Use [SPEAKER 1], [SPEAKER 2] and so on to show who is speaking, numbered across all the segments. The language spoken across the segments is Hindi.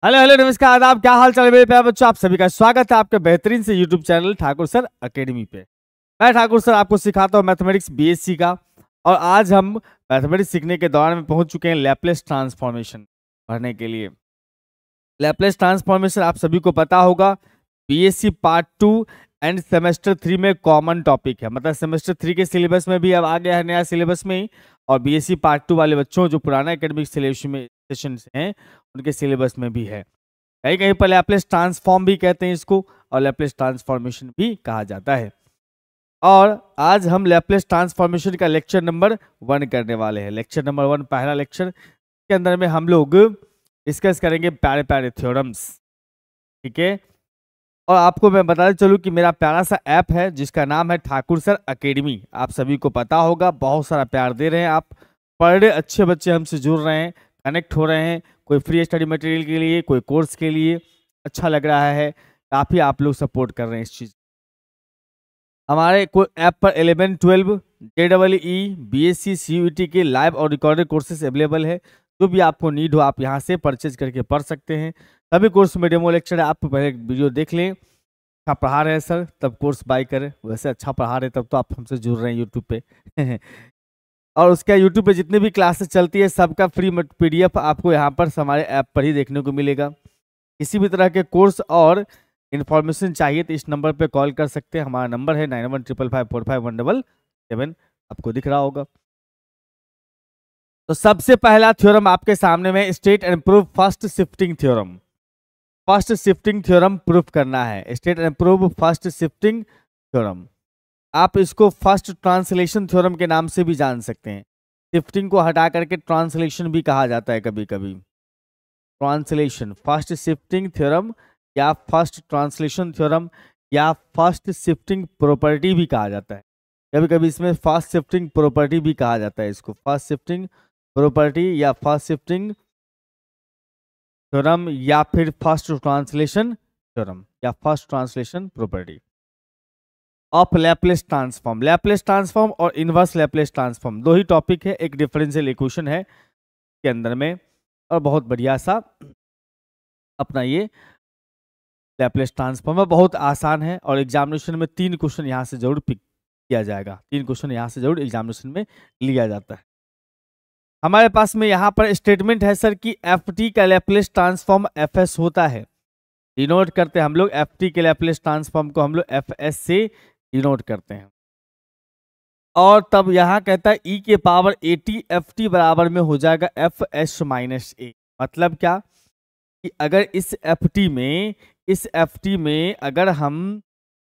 [SPEAKER 1] हेलो हेलो नमस्कार आदाब, क्या हाल चाल है मेरे प्यारे बच्चों। आप सभी का स्वागत है आपके बेहतरीन से YouTube channel Thakur sir academy पे। मैं ठाकुर सर आपको सिखाता हूँ मैथमेटिक्स बीएससी का। और आज हम मैथमेटिक्स सीखने के दौरान में पहुंच चुके हैं लैप्लेस ट्रांसफॉर्मेशन पढ़ने के लिए। लैप्लेस ट्रांसफॉर्मेशन आप सभी को पता होगा, बीएससी पार्ट 2 एंड सेमेस्टर 3 में कॉमन टॉपिक है। मतलब सेमेस्टर 3 के सिलेबस में भी अब आ गया है नया सिलेबस में ही, और बीएससी पार्ट 2 वाले बच्चों जो पुराना एकेडमिक सिलेबस में सेशन हैं उनके सिलेबस में भी है। कहीं कहीं पर लैप्लेस ट्रांसफॉर्म भी कहते हैं इसको, और लैप्लेस ट्रांसफॉर्मेशन भी कहा जाता है। और आज हम लैप्लेस ट्रांसफॉर्मेशन का लेक्चर नंबर 1 करने वाले हैं। लेक्चर नंबर 1 पहला लेक्चर के अंदर में हम लोग डिस्कस करेंगे प्यारे प्यारे थ्योरम्स। ठीक है, और आपको मैं बताते चलूं कि मेरा प्यारा सा ऐप है जिसका नाम है ठाकुर सर एकेडमी। आप सभी को पता होगा, बहुत सारा प्यार दे रहे हैं आप, पढ़ रहे अच्छे बच्चे हमसे जुड़ रहे हैं, कनेक्ट हो रहे हैं, कोई फ्री स्टडी मटेरियल के लिए, कोई कोर्स के लिए। अच्छा लग रहा है, काफ़ी आप लोग सपोर्ट कर रहे हैं इस चीज़। हमारे ऐप पर 11, 12, JEE, BSc, CUET के लाइव और रिकॉर्डेड कोर्सेज अवेलेबल है। जो भी आपको नीड हो आप यहाँ से परचेज करके पढ़ सकते हैं। सभी कोर्स में डेमो लेक्चर है, आप पहले वीडियो देख लें। अच्छा पढ़ा रहे हैं सर तब कोर्स बाय करें, वैसे अच्छा पढ़ा रहे तब तो आप हमसे जुड़ रहे हैं यूट्यूब पे और उसका यूट्यूब पे जितने भी क्लासेस चलती है सबका फ्री PDF आपको यहाँ पर हमारे ऐप पर ही देखने को मिलेगा। किसी भी तरह के कोर्स और इन्फॉर्मेशन चाहिए तो इस नंबर पे कॉल कर सकते हैं। हमारा नंबर है 9155545177, आपको दिख रहा होगा। तो सबसे पहला थ्योरम आपके सामने में, state and prove first shifting theorem. First shifting theorem proof करना है, state and prove first shifting theorem. आप इसको फर्स्ट ट्रांसलेशन थ्योरम के नाम से भी जान सकते हैं। शिफ्टिंग को हटा करके ट्रांसलेशन भी कहा जाता है कभी कभी। ट्रांसलेशन, फर्स्ट शिफ्टिंग थ्योरम या फर्स्ट ट्रांसलेशन थ्योरम या फर्स्ट शिफ्टिंग प्रॉपर्टी भी कहा जाता है। कभी कभी इसमें फर्स्ट शिफ्टिंग प्रॉपर्टी भी कहा जाता है इसको, फर्स्ट शिफ्टिंग प्रॉपर्टी या फर्स्ट शिफ्टिंग थ्योरम या फिर फर्स्ट ट्रांसलेशन थ्योरम या first translation property of Laplace transform. Laplace transform और इनवर्स लैप्लेस ट्रांसफॉर्म दो ही टॉपिक है, एक डिफरेंशियल इक्वेशन है के अंदर में, और बहुत बढ़िया सा अपना ये लैप्लेस ट्रांसफॉर्म है, बहुत आसान है। और एग्जामिनेशन में 3 क्वेश्चन यहाँ से जरूर पिक किया जाएगा, 3 क्वेश्चन यहाँ से जरूर एग्जामिनेशन में लिया जाता है। हमारे पास में यहाँ पर स्टेटमेंट है सर कि FT का लैप्लेस ट्रांसफॉर्म FS होता है। डिनोट करते हैं हम लोग FT के लैप्लेस ट्रांसफॉर्म को, हम लोग FS से डिनोट करते हैं। और तब यहाँ कहता है e के पावर AT FT बराबर में हो जाएगा FS माइनस A। मतलब क्या कि अगर इस FT में अगर हम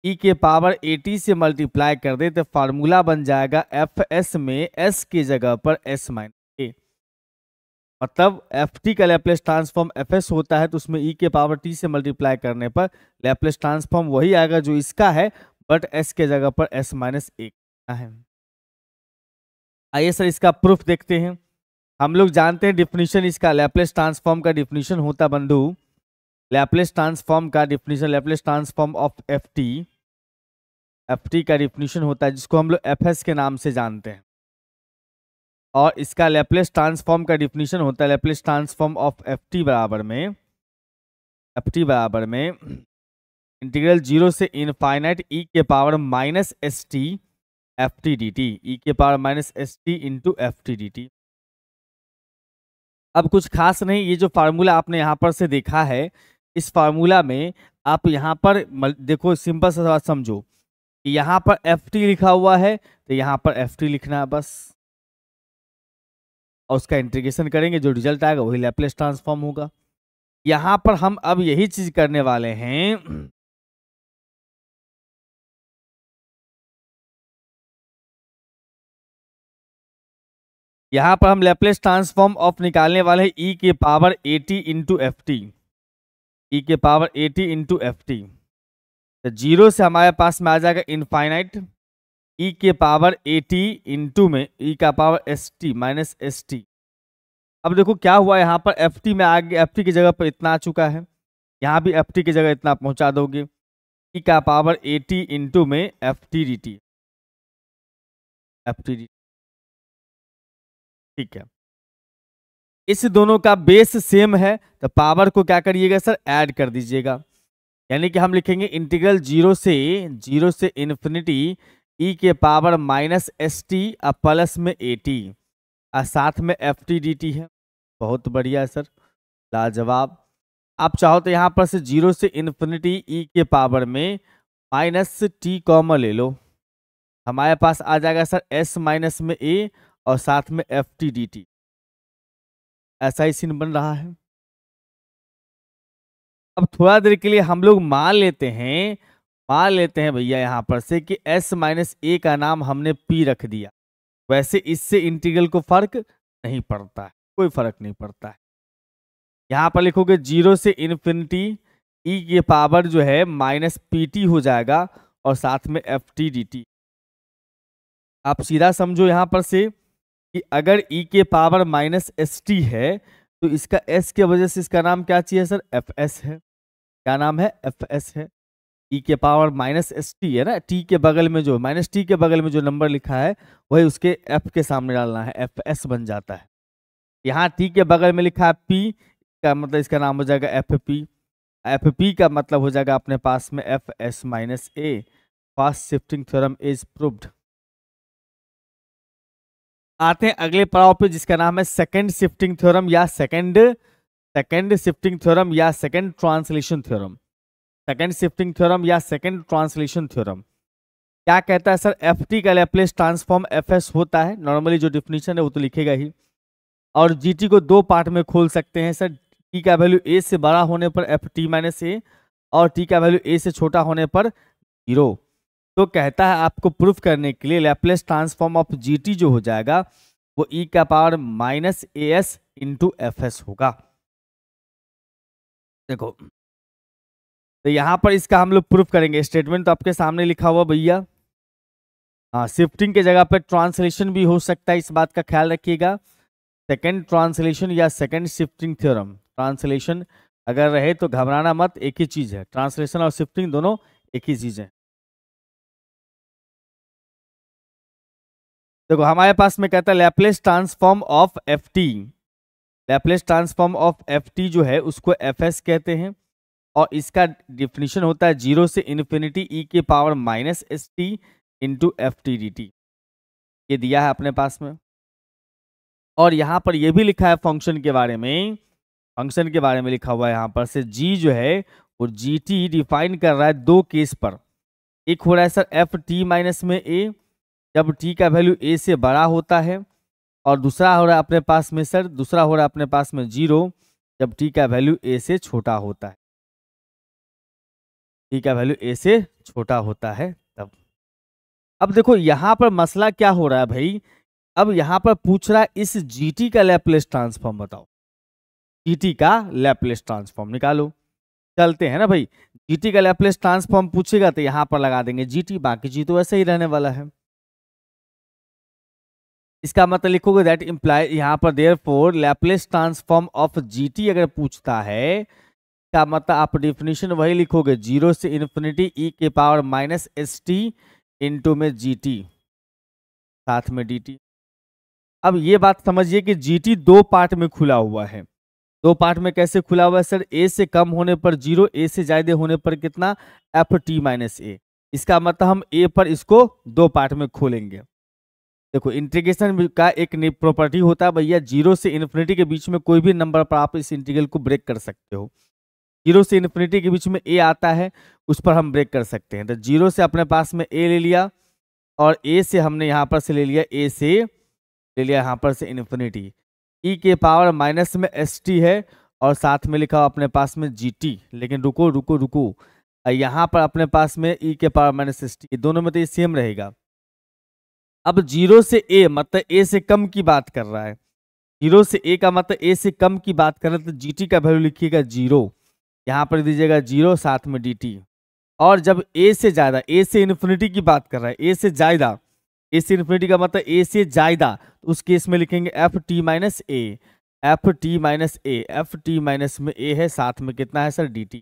[SPEAKER 1] e के पावर AT से मल्टीप्लाई कर दे तो फार्मूला बन जाएगा FS में S की जगह पर S माइनस A। मतलब FT का लैप्लेस ट्रांसफॉर्म FS होता है तो उसमें e के पावर T से मल्टीप्लाई करने पर लैप्लेस ट्रांसफॉर्म वही आएगा जो इसका है, बट S के जगह पर S माइनस A है। आइए सर इसका प्रूफ देखते हैं। हम लोग जानते हैं डिफिनीशन इसका, लैप्लेस ट्रांसफॉर्म का डिफिनीशन होता बंधु, लैप्लेस ट्रांसफॉर्म का definition, Laplace transform of FT का डिफिनीशन होता है जिसको हम लोग FS के नाम से जानते हैं। और इसका लैप्लेस ट्रांसफॉर्म का डिफिनीशन होता है लैप्लेस ट्रांसफॉर्म ऑफ FT बराबर में इंटीग्रल 0 से इनफाइनाइट e के power minus ST FT dt, e के power minus ST into FT dt। अब कुछ खास नहीं, ये जो फार्मूला आपने यहाँ पर से देखा है, इस फार्मूला में आप यहाँ पर देखो, सिंपल सा बात समझो कि यहाँ पर FT लिखा हुआ है तो यहाँ पर FT लिखना है बस, और उसका इंटीग्रेशन करेंगे, जो रिजल्ट आएगा वही लैप्लेस ट्रांसफॉर्म होगा। यहाँ पर हम अब यही चीज करने वाले हैं। यहाँ पर हम लैप्लेस ट्रांसफॉर्म ऑफ निकालने वाले हैं e के power AT into FT, e के पावर AT इंटू FT। तो 0 से हमारे पास में आ जाएगा इनफाइनाइट e के पावर AT इंटू में e का पावर ST माइनस ST। अब देखो क्या हुआ, यहाँ पर FT में आ गया, FT की जगह पर इतना आ चुका है, यहाँ भी FT की जगह इतना पहुंचा दोगे, e का पावर AT इंटू में FT dt, ठीक है। इस दोनों का बेस सेम है तो पावर को क्या करिएगा सर, ऐड कर दीजिएगा। यानी कि हम लिखेंगे इंटीग्रल जीरो से इन्फिनिटी ई के पावर माइनस एस टी और प्लस में ए टी और साथ में एफ टी डी टी है। बहुत बढ़िया सर, लाजवाब। आप चाहो तो यहाँ पर से जीरो से इन्फिनिटी ई के पावर में माइनस टी कॉमन ले लो, हमारे पास आ जाएगा सर एस माइनस में ए और साथ में एफ टी डी टी। ऐसा ही सीन बन रहा है। अब थोड़ा देर के लिए हम लोग मान लेते हैं भैया यहाँ पर से कि s माइनस ए का नाम हमने p रख दिया। वैसे इससे इंटीग्रल को फर्क नहीं पड़ता है, कोई फर्क नहीं पड़ता है। यहाँ पर लिखोगे जीरो से इन्फिनिटी e के पावर जो है माइनस pt हो जाएगा और साथ में एफ टी डी टी। आप सीधा समझो यहाँ पर से कि अगर e के पावर माइनस एस टी है तो इसका s के वजह से इसका नाम क्या चाहिए सर, एफ एस है। क्या नाम है, एफ एस है। e के पावर माइनस एस टी है ना, टी के बगल में जो माइनस टी के बगल में जो नंबर लिखा है वही उसके f के सामने डालना है, एफ एस बन जाता है। यहाँ t के बगल में लिखा है p का मतलब इसका नाम हो जाएगा एफ पी। एफ पी का मतलब हो जाएगा अपने पास में F S minus A. Fast shifting theorem is proved. आते हैं अगले पड़ाव पे जिसका नाम है सेकंड शिफ्टिंग थ्योरम या सेकंड शिफ्टिंग थ्योरम या second translation theorem. Second shifting theorem या सेकंड ट्रांसलेशन थ्योरम क्या कहता है सर, एफ टी का लैप्लेस ट्रांसफॉर्म एफ एस होता है। नॉर्मली जो डिफिनीशन है वो तो लिखेगा ही। और जी टी को दो पार्ट में खोल सकते हैं सर, टी का वैल्यू ए से बड़ा होने पर एफ टी माइनस ए और टी का वैल्यू ए से छोटा होने पर जीरो। तो कहता है आपको प्रूफ करने के लिए Laplace transform of G T जो हो जाएगा वो ई का power minus A S into F S होगा। देखो तो यहाँ पर इसका हम लोग प्रूफ करेंगे। स्टेटमेंट तो आपके सामने लिखा हुआ भैया। हाँ, शिफ्टिंग के जगह पर ट्रांसलेशन भी हो सकता है, इस बात का ख्याल रखिएगा। सेकंड ट्रांसलेशन या सेकंड शिफ्टिंग थ्योरम। ट्रांसलेशन अगर रहे तो घबराना मत, एक ही चीज है। ट्रांसलेशन और शिफ्टिंग दोनों एक ही चीज है। देखो हमारे पास में कहता है Laplace transform of F T. Laplace transform of F t जो है उसको एफ एस कहते हैं और इसका डिफिनीशन होता है जीरो से इन्फिनिटी ई के power minus S t into F T D T. ये दिया है अपने पास में। और यहाँ पर ये भी लिखा है फंक्शन के बारे में। फंक्शन के बारे में लिखा हुआ है यहाँ पर से जी जो है वो जी टी डिफाइन कर रहा है दो केस पर। एक हो रहा है सर एफ टी माइनस में ए जब टी का वैल्यू ए से बड़ा होता है, और दूसरा हो रहा है अपने पास में सर, दूसरा हो रहा है अपने पास में जीरो जब टी का वैल्यू ए से छोटा होता है। टी का वैल्यू ए से छोटा होता है तब। अब देखो यहाँ पर मसला क्या हो रहा है भाई, अब यहाँ पर पूछ रहा है इस जीटी का लैप्लेस ट्रांसफॉर्म बताओ। जीटी का लैप्लेस ट्रांसफॉर्म निकालो। चलते हैं ना भाई, जीटी का लैप्लेस ट्रांसफॉर्म पूछेगा तो यहाँ पर लगा देंगे जीटी, बाकी जी तो ऐसे ही रहने वाला है। इसका मतलब लिखोगे दैट इम्प्लाई यहाँ पर therefore Laplace transform of GT अगर पूछता है का मतलब आप डिफिनीशन वही लिखोगे जीरो से इन्फिनिटी ई के power minus S t into में जीटी साथ में dt। अब ये बात समझिए कि gt दो पार्ट में खुला हुआ है। दो पार्ट में कैसे खुला हुआ है सर, a से कम होने पर जीरो, a से ज्यादा होने पर कितना, एफ टी माइनस ए। इसका मतलब हम a पर इसको दो पार्ट में खोलेंगे। देखो इंटीग्रेशन का एक प्रॉपर्टी होता है भैया, जीरो से इन्फिनिटी के बीच में कोई भी नंबर पर आप इस इंटीग्रल को ब्रेक कर सकते हो। जीरो से इन्फिनिटी के बीच में a आता है उस पर हम ब्रेक कर सकते हैं। तो जीरो से अपने पास में a ले लिया और a से हमने यहाँ पर से ले लिया, a से ले लिया यहाँ पर से इन्फिनिटी। e के पावर माइनस में एस टी है और साथ में लिखा हुआ अपने पास में जी टी। लेकिन रुको रुको रुको, यहाँ पर अपने पास में e के पावर माइनस एस टी, दोनों में तो ये सेम रहेगा। अब जीरो से a मतलब a से कम की बात कर रहा है। जीरो से a का मतलब a से कम की बात कर रहा है, तो जी टी का वैल्यू लिखिएगा जीरो, यहाँ पर दीजिएगा जीरो साथ में dt। और जब a से ज्यादा, a से इन्फिनिटी की बात कर रहा है, a से ज्यादा, a से इन्फिनिटी का मतलब a से ज्यादा, तो उस केस में लिखेंगे एफ टी माइनस ए, एफ टी माइनस ए, एफ टी माइनस में a है साथ में कितना है सर dt।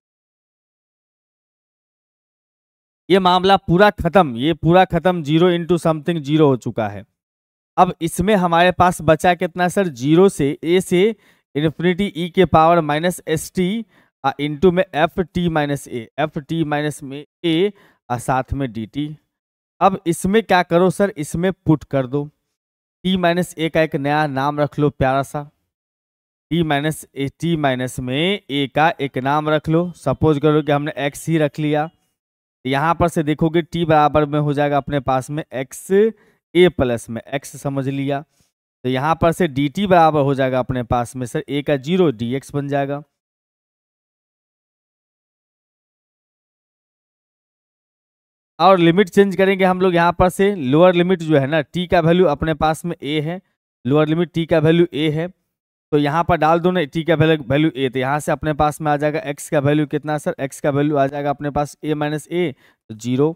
[SPEAKER 1] ये मामला पूरा खत्म, ये पूरा खत्म, जीरो इंटू समथिंग जीरो हो चुका है। अब इसमें हमारे पास बचा कितना सर, जीरो से a से इन्फिनिटी ई के power minus S t into में एफ टी माइनस में ए साथ में डी टी। अब इसमें क्या करो सर, इसमें पुट कर दो, टी माइनस ए का एक नया नाम रख लो प्यारा सा, टी माइनस में ए का एक नाम रख लो। सपोज करो कि हमने एक्स ही रख लिया, यहाँ पर से देखोगे टी बराबर में हो जाएगा अपने पास में एक्स ए प्लस में एक्स समझ लिया, तो यहाँ पर से डी टी बराबर हो जाएगा अपने पास में सर ए का 0 डी एक्स बन जाएगा। और लिमिट चेंज करेंगे हम लोग, यहाँ पर से लोअर लिमिट जो है ना, टी का वैल्यू अपने पास में ए है, लोअर लिमिट टी का वैल्यू ए है, तो यहाँ पर डाल दो ना टी का वैल्यू ए, तो यहाँ से अपने पास में आ जाएगा एक्स का वैल्यू कितना सर, एक्स का वैल्यू आ जाएगा अपने पास ए माइनस ए तो 0,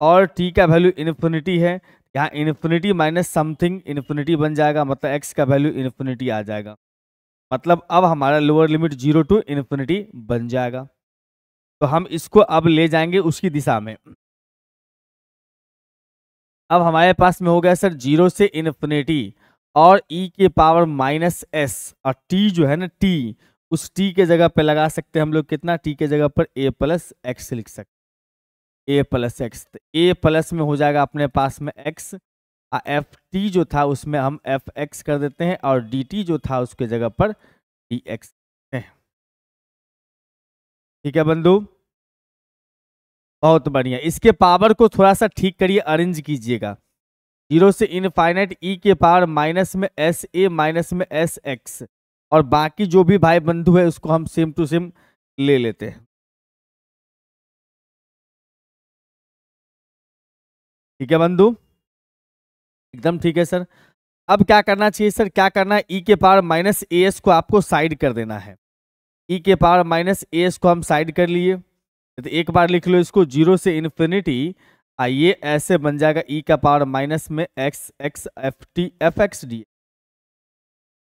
[SPEAKER 1] और टी का वैल्यू इन्फिनिटी है, यहाँ इन्फिनिटी माइनस समथिंग इन्फिनिटी बन जाएगा, मतलब एक्स का वैल्यू इन्फिनिटी आ जाएगा, मतलब अब हमारा लोअर लिमिट 0 टू इन्फिनिटी बन जाएगा। तो हम इसको अब ले जाएंगे उसकी दिशा में। अब हमारे पास में हो गया सर 0 से इन्फिनिटी और e के पावर माइनस एस, और t जो है ना t, उस t के जगह पे लगा सकते हैं हम लोग कितना, t के जगह पर a प्लस एक्स लिख सकते, a प्लस एक्स, तो a प्लस में हो जाएगा अपने पास में x, एफ टी जो था उसमें हम एफ एक्स कर देते हैं, और डी टी जो था उसके जगह पर डी एक्स है। ठीक है बंधु, बहुत बढ़िया। इसके पावर को थोड़ा सा ठीक करिए, अरेंज कीजिएगा, 0 से इनफाइनाइट ई के पावर माइनस में एस ए माइनस में एस एक्स, और बाकी जो भी भाई बंधु है उसको हम सेम टू सेम ले लेते हैं। ठीक है बंधु, एकदम ठीक है सर। अब क्या करना चाहिए सर, क्या करना है, ई के पावर माइनस ए एस को आपको साइड कर देना है, ई के पावर माइनस ए एस को हम साइड कर लिए, तो एक बार लिख लो इसको, 0 से इन्फिनिटी, ये ऐसे बन जाएगा ई का पावर माइनस में x x F T F x D.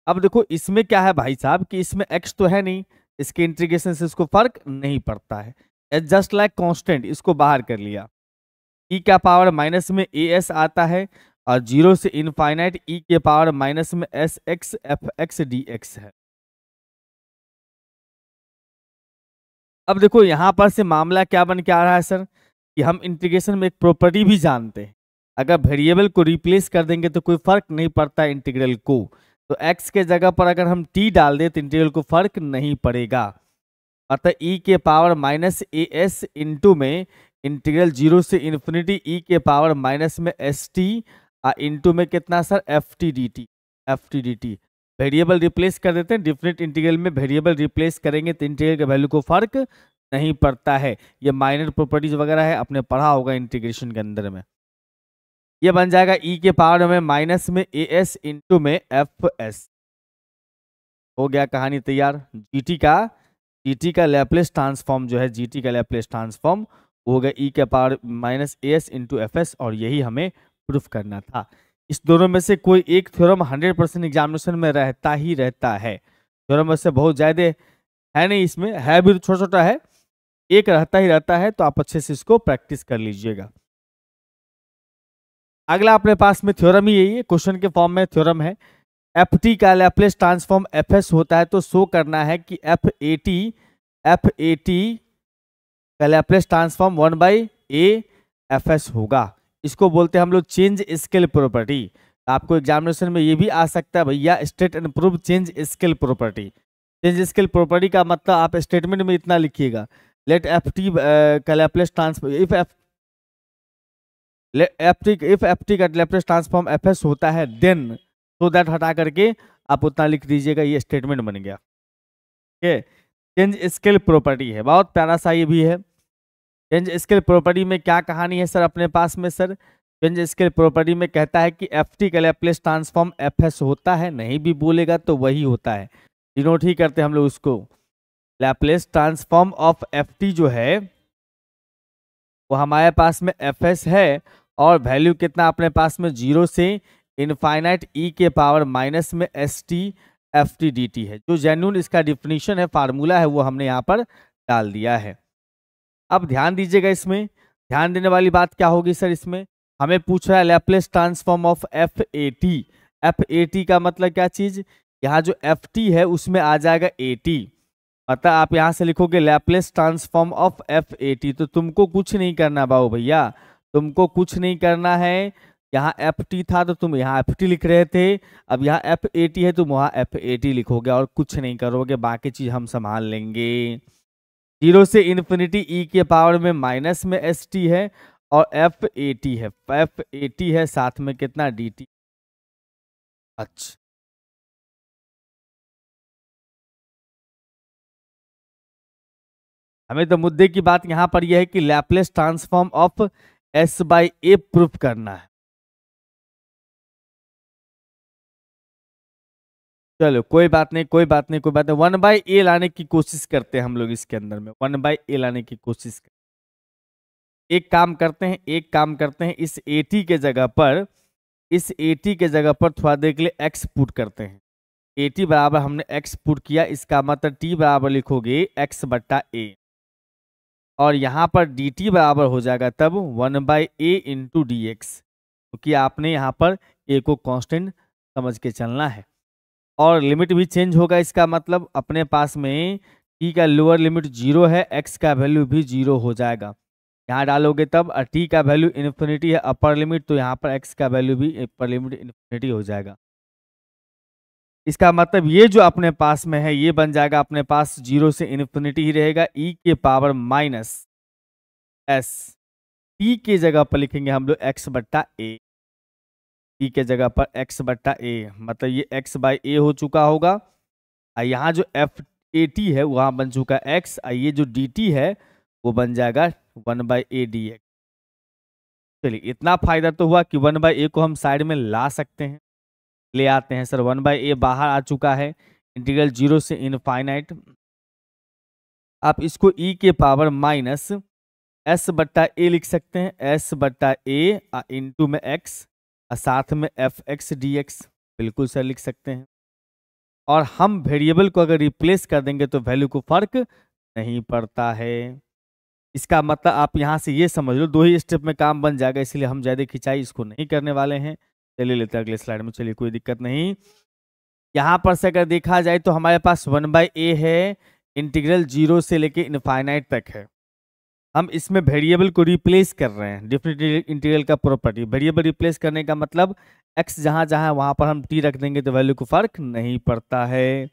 [SPEAKER 1] अब देखो इसमें क्या है भाई साहब कि इसमें x तो है नहीं, इसके इंटीग्रेशन से इसको फर्क नहीं पड़ता है, जस्ट लाइक कांस्टेंट, इसको बाहर कर लिया, e का पावर माइनस में ए एस आता है, और 0 से इनफाइनाइट e के पावर माइनस में S x F x D x है। अब देखो यहां पर से मामला क्या बन के आ रहा है सर, कि हम इंटीग्रेशन में एक प्रॉपर्टी भी जानते हैं, अगर वेरिएबल को रिप्लेस कर देंगे तो कोई फर्क नहीं पड़ता इंटीग्रल को, तो x के जगह पर अगर हम t डाल दें तो इंटीग्रल को फर्क नहीं पड़ेगा, अतः e के power minus A S into में इंटीग्रल 0 से इन्फिनिटी e के पावर माइनस में एस टी इंटू में कितना sir F T D T, variable replace कर देते हैं, डिफरेंट इंटीग्रल में वेरिएबल रिप्लेस करेंगे तो इंटीग्रल के वैल्यू को फर्क नहीं पड़ता है। ये माइनर प्रॉपर्टीज वगैरह है, आपने पढ़ा होगा इंटीग्रेशन के अंदर में। ये बन जाएगा e के पावर में माइनस में ए एस इंटू में एफ एस, हो गया कहानी तैयार। जीटी का लैप्लेस ट्रांसफॉर्म जो है, जीटी का लैप्लेस ट्रांसफॉर्म हो गया e के power minus A S into F S, और यही हमें प्रूफ करना था। इस दोनों में से कोई एक थ्योरम 100% एग्जामिनेशन में रहता ही रहता है, थ्योरम वैसे बहुत ज़्यादा है नहीं, इसमें है भी छोटा छोटा है, एक रहता ही रहता है, तो आप अच्छे से इसको प्रैक्टिस कर लीजिएगा। अगला अपने पास में थ्योरम ही यही है, क्वेश्चन के फॉर्म में थ्योरम है, एफ टी का लैप्लेस ट्रांसफॉर्म एफ एस होता है, तो शो करना है कि एफ ए टी का Laplace transform 1/a F S होगा। इसको बोलते हैं हम लोग चेंज स्केल प्रॉपर्टी। आपको एग्जामिनेशन में ये भी आ सकता है भैया, state and prove change scale property. Change scale property का मतलब आप स्टेटमेंट में इतना लिखिएगा, लेट एफ टी का Laplace transform if F T का लैप्लेस ट्रांसफॉर्म एफ एस होता है देन, तो दैट हटा करके आप उतना लिख दीजिएगा, ये स्टेटमेंट बन गया। ठीक, चेंज स्केल प्रॉपर्टी है, बहुत प्यारा सा ये भी है। चेंज स्केल प्रॉपर्टी में क्या कहानी है सर अपने पास में, सर चेंज स्केल प्रॉपर्टी में कहता है कि एफ टी का लैप्लेस ट्रांसफॉर्म एफ एस होता है, नहीं भी बोलेगा तो वही होता है, डिनोट ही करते हैं हम लोग उसको। Laplace transform of F t जो है वो हमारे पास में एफ एस है, और वैल्यू कितना अपने पास में 0 से इनफाइनाइट ई के पावर माइनस में S T F T D T है। जो जेन्युइन इसका डिफिनीशन है, फार्मूला है, वो हमने यहाँ पर डाल दिया है। अब ध्यान दीजिएगा, इसमें ध्यान देने वाली बात क्या होगी सर, इसमें हमें पूछ रहा है Laplace transform of F A T. F A T का मतलब क्या चीज, यहाँ जो एफ टी है उसमें आ जाएगा ए टी, मतलब आप यहाँ से लिखोगे Laplace transform of F A T. तो तुमको कुछ नहीं करना बाबू भैया, तुमको कुछ नहीं करना है। यहाँ एफ टी था तो तुम यहाँ एफ टी लिख रहे थे, अब यहाँ एफ ए टी है तुम वहाँ एफ ए टी लिखोगे और कुछ नहीं करोगे, बाकी चीज हम संभाल लेंगे। 0 से इन्फिनिटी ई के पावर में माइनस में एस टी है और एफ ए टी है, एफ ए टी है साथ में कितना डी टी। अच्छा हमें तो मुद्दे की बात यहाँ पर यह है कि Laplace transform of S by A proof करना है। चलो कोई बात नहीं, कोई बात नहीं, कोई बात नहीं, 1/a लाने की कोशिश करते हैं हम लोग इसके अंदर में, 1/a लाने की कोशिश करते हैं। एक काम करते हैं, एक काम करते हैं, इस 80 के जगह पर, इस 80 के जगह पर थोड़ा देर के लिए x पुट करते हैं। 80 बराबर हमने x पुट किया, इसका मतलब t बराबर लिखोगे x बट्टा a, और यहाँ पर dt बराबर हो जाएगा तब 1/a इंटू डी एक्स, क्योंकि आपने यहाँ पर a को कांस्टेंट समझ के चलना है। और लिमिट भी चेंज होगा, इसका मतलब अपने पास में t का लोअर लिमिट 0 है, x का वैल्यू भी 0 हो जाएगा। यहाँ डालोगे तब t का वैल्यू इन्फिनिटी है अपर लिमिट, तो यहाँ पर x का वैल्यू भी अपर लिमिट इन्फिनिटी हो जाएगा। इसका मतलब ये जो अपने पास में है ये बन जाएगा अपने पास 0 से इन्फिनिटी ही रहेगा, e के पावर माइनस s, t के जगह पर लिखेंगे हम लोग x बट्टा a, t के जगह पर x बट्टा a, मतलब ये x बाई a हो चुका होगा। और यहाँ जो एफ ए टी है वहाँ बन चुका है x, और ये जो डी टी है वो बन जाएगा 1/a डी एक्स। चलिए इतना फायदा तो हुआ कि 1/a को हम साइड में ला सकते हैं, ले आते हैं सर। 1/a बाहर आ चुका है, इंटीग्रल 0 से इनफाइनाइट। आप इसको e के पावर माइनस s बट्टा a लिख सकते हैं, s बट्टा a इंटू में x और साथ में एफ एक्स डी एक्स, बिल्कुल सर लिख सकते हैं। और हम वेरिएबल को अगर रिप्लेस कर देंगे तो वैल्यू को फर्क नहीं पड़ता है। इसका मतलब आप यहाँ से ये समझ लो 2 ही स्टेप में काम बन जाएगा, इसलिए हम ज़्यादा खिंचाई इसको नहीं करने वाले हैं। चलिए लेते हैं अगले स्लाइड में, चलिए कोई दिक्कत नहीं। यहाँ पर से अगर देखा जाए तो हमारे पास 1/a है, इंटीग्रल 0 से लेके इनफाइनाइट तक है। हम इसमें वेरिएबल को रिप्लेस कर रहे हैं, डिफरेंट इंटीग्रल का प्रॉपर्टी। वेरिएबल रिप्लेस करने का मतलब x जहाँ जहाँ है वहाँ पर हम t रख देंगे तो वैल्यू को फर्क नहीं पड़ता है।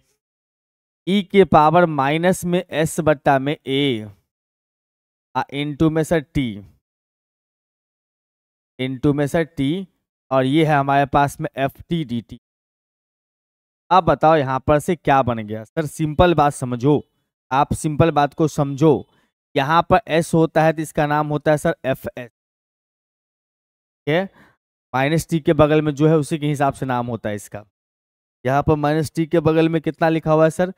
[SPEAKER 1] e के पावर माइनस में s बट्टा में a इंटू में सर t, इंटू में सर t, और ये है हमारे पास में एफ टी डी टी। अब बताओ यहाँ पर से क्या बन गया सर, सिंपल बात समझो, आप सिंपल बात को समझो। यहाँ पर s होता है तो इसका नाम होता है सर एफ एस, ठीक है। माइनस टी के बगल में जो है उसी के हिसाब से नाम होता है इसका। यहाँ पर माइनस टी के बगल में कितना लिखा हुआ है सर,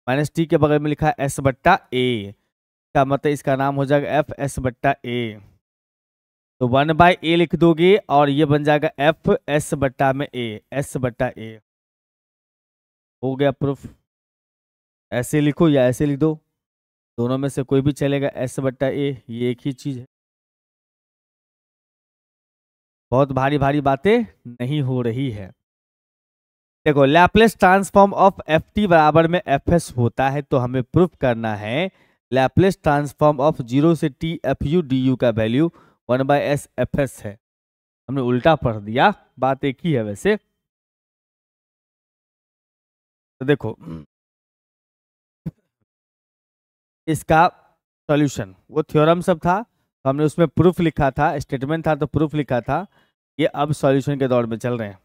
[SPEAKER 1] माइनस टी के बगल में लिखा है एस बट्टा ए, का मतलब इसका नाम हो जाएगा एफ एस बट्टा ए। तो 1/a लिख दोगे और ये बन जाएगा एफ एस बट्टा में ए, एस बट्टा ए। हो गया प्रूफ। ऐसे लिखो या ऐसे लिख दो, दोनों में से कोई भी चलेगा, एस बट्टा ए ये एक ही चीज है। बहुत भारी भारी बातें नहीं हो रही है। देखो Laplace transform of F T बराबर में एफ एस होता है, तो हमें प्रूफ करना है लैपलेस ट्रांसफॉर्म ऑफ 0 से T F U D U का वैल्यू 1/s एफ एस है। हमने उल्टा पढ़ दिया, बात एक ही है वैसे। तो देखो इसका सॉल्यूशन, वो थ्योरम सब था तो हमने उसमें प्रूफ लिखा था, स्टेटमेंट था तो प्रूफ लिखा था। ये अब सॉल्यूशन के दौर में चल रहे हैं।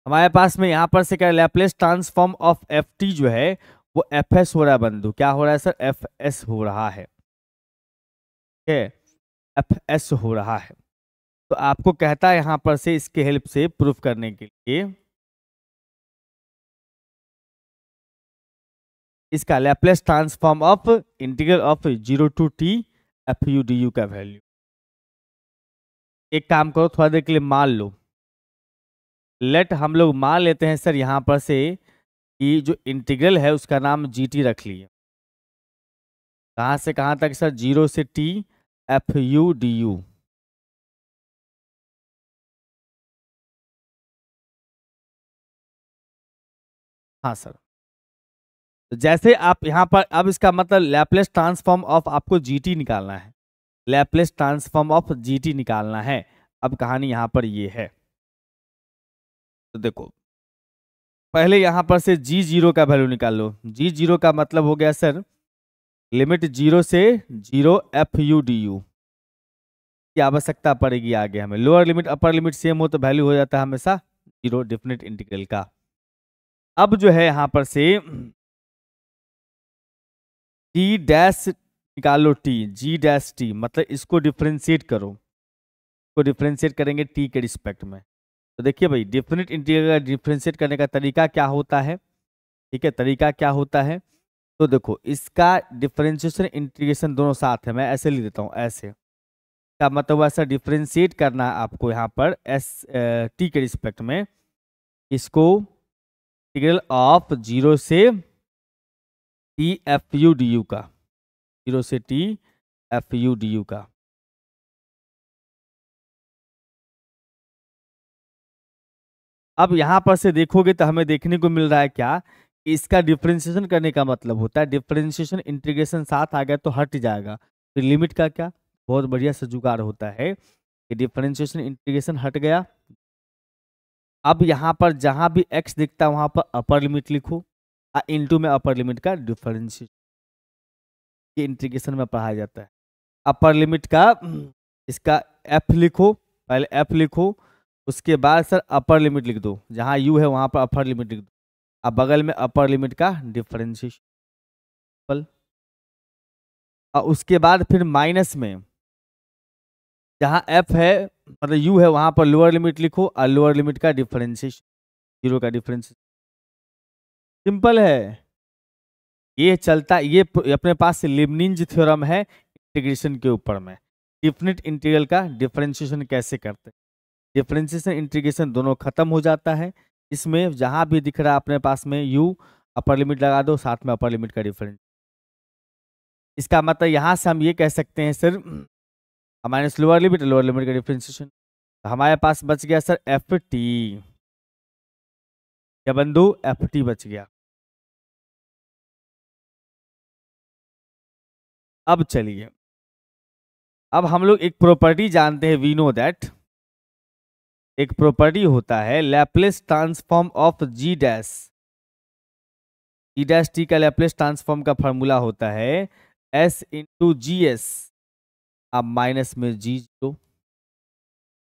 [SPEAKER 1] हमारे पास में यहाँ पर से क्या Laplace transform of F t जो है वो एफ एस हो रहा है बंधु, क्या हो रहा है सर, एफ एस हो रहा है, ठीक है, एफ एस हो रहा है। तो आपको कहता है यहाँ पर से इसके हेल्प से प्रूफ करने के लिए इसका Laplace transform of integral of 0 to T F U D U का वैल्यू। एक काम करो थोड़ा देर के लिए मान लो, लेट हम लोग मान लेते हैं सर यहाँ पर से कि जो इंटीग्रल है उसका नाम जी टी रख लिए। कहाँ से कहाँ तक सर, 0 से T F U D you. हाँ सर। तो जैसे आप यहाँ पर, अब इसका मतलब लैप्लेस ट्रांसफॉर्म ऑफ आपको जीटी निकालना है, लैप्लेस ट्रांसफॉर्म ऑफ जीटी निकालना है। अब कहानी यहाँ पर ये है, तो देखो पहले यहाँ पर से जी जीरो का वैल्यू निकाल लो। जी जीरो का मतलब हो गया सर लिमिट 0 से 0 एफ यू डी यू की आवश्यकता पड़ेगी आगे हमें। Lower limit upper limit same हो तो वैल्यू हो जाता है हमेशा 0 डेफिनेट इंटीग्रल का। अब जो है यहाँ पर से टी डैश निकालो, टी जी डैश टी मतलब इसको डिफ्रेंशिएट करो, इसको डिफ्रेंशिएट करेंगे टी के रिस्पेक्ट में। तो देखिए भाई डेफिनेट इंटीग्रल का डिफ्रेंशिएट करने का तरीका क्या होता है, ठीक है, तरीका क्या होता है। तो देखो इसका डिफरेंशिएशन इंटीग्रेशन दोनों साथ है, मैं ऐसे लिख देता हूँ, ऐसे का मतलब ऐसा डिफ्रेंशिएट करना है आपको यहाँ पर एस टी के रिस्पेक्ट में, इसको इंटीग्रल ऑफ 0 से T F U D U का, 0 से T F U D U का। अब यहां पर से देखोगे तो हमें देखने को मिल रहा है क्या, इसका डिफरेंशिएशन करने का मतलब होता है डिफरेंशिएशन इंटीग्रेशन साथ आ गया तो हट जाएगा, फिर लिमिट का क्या बहुत बढ़िया से जुगाड़ होता है कि डिफरेंशिएशन इंटीग्रेशन हट गया। अब यहाँ पर जहां भी x दिखता है वहां पर अपर लिमिट लिखो, इनटू में अपर लिमिट का डिफरेंशिएशन, ये इंटीग्रेशन में पढ़ाया जाता है। अपर लिमिट का इसका f लिखो, पहले f लिखो, उसके बाद सर अपर लिमिट लिख दो, जहां u है वहां पर अपर लिमिट लिख दो, अब बगल में अपर लिमिट का डिफरेंशिएशन, और उसके बाद फिर माइनस में जहां f है मतलब u है वहां पर लोअर लिमिट लिखो और लोअर लिमिट का डिफरेंशिएशन, 0 का डिफरेंशिएशन। सिंपल है, ये चलता, ये अपने पास लिबनिंज थ्योरम है इंटीग्रेशन के ऊपर में, डिफिनिट इंटीग्रल का डिफरेंशिएशन कैसे करते हैं। डिफरेंशिएशन इंटीग्रेशन दोनों खत्म हो जाता है, इसमें जहां भी दिख रहा है अपने पास में u अपर लिमिट लगा दो, साथ में अपर लिमिट का डिफरेंस। इसका मतलब यहां से हम ये कह सकते हैं सर माइनस लोअर लिमिट का डिफरेंशिएशन, तो हमारे पास बच गया सर एफ टी, क्या बंधु एफ टी बच गया। अब चलिए, अब हम लोग एक प्रॉपर्टी जानते हैं, वी नो दैट एक प्रॉपर्टी होता है Laplace transform of G dash, G dash T का लैप्लेस ट्रांसफॉर्म का फॉर्मूला होता है एस इंटू जी एस, अब माइनस में जी जीरो,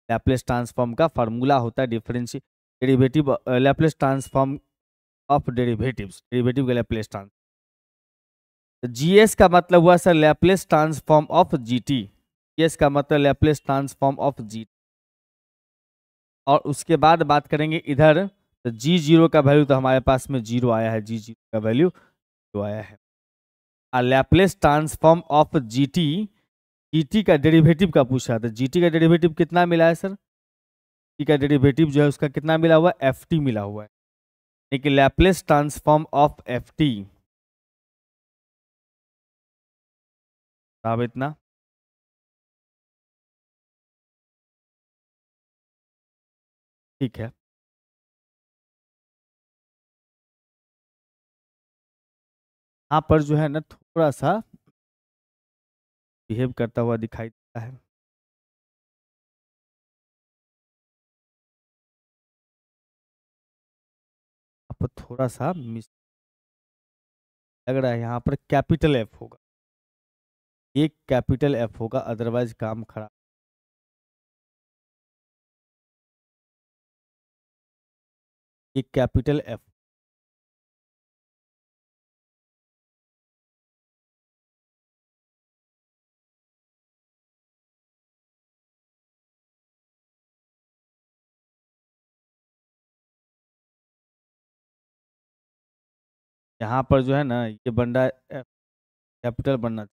[SPEAKER 1] लैप्लेस ट्रांसफॉर्म का फॉर्मूला होता है differential derivative, Laplace transform of derivatives, derivative का लैप्लेस ट्रांसफॉर्म। जीएस का मतलब हुआ sir Laplace transform of G T, G S का मतलब लैप्लेस ट्रांसफॉर्म ऑफ जी। और उसके बाद बात करेंगे इधर, तो जी जीरो का वैल्यू तो हमारे पास में जीरो आया है, जी जीरो का वैल्यू जीरो आया है। और Laplace transform of GT, GT का डेरिवेटिव का पूछा था, जीटी का डेरिवेटिव कितना मिला है सर, जी का डेरिवेटिव जो है उसका कितना मिला हुआ है, एफ टी मिला हुआ है, लेकिन Laplace transform of F T अब इतना। ठीक है, यहाँ पर जो है ना थोड़ा सा बिहेव करता हुआ दिखाई देता है, पर थोड़ा सा मिस लग रहा है, यहाँ पर कैपिटल एफ होगा, एक कैपिटल एफ होगा, अदरवाइज काम खराब। एक कैपिटल एफ, यहाँ पर जो है ना ये बन रहा है कैपिटल बनना,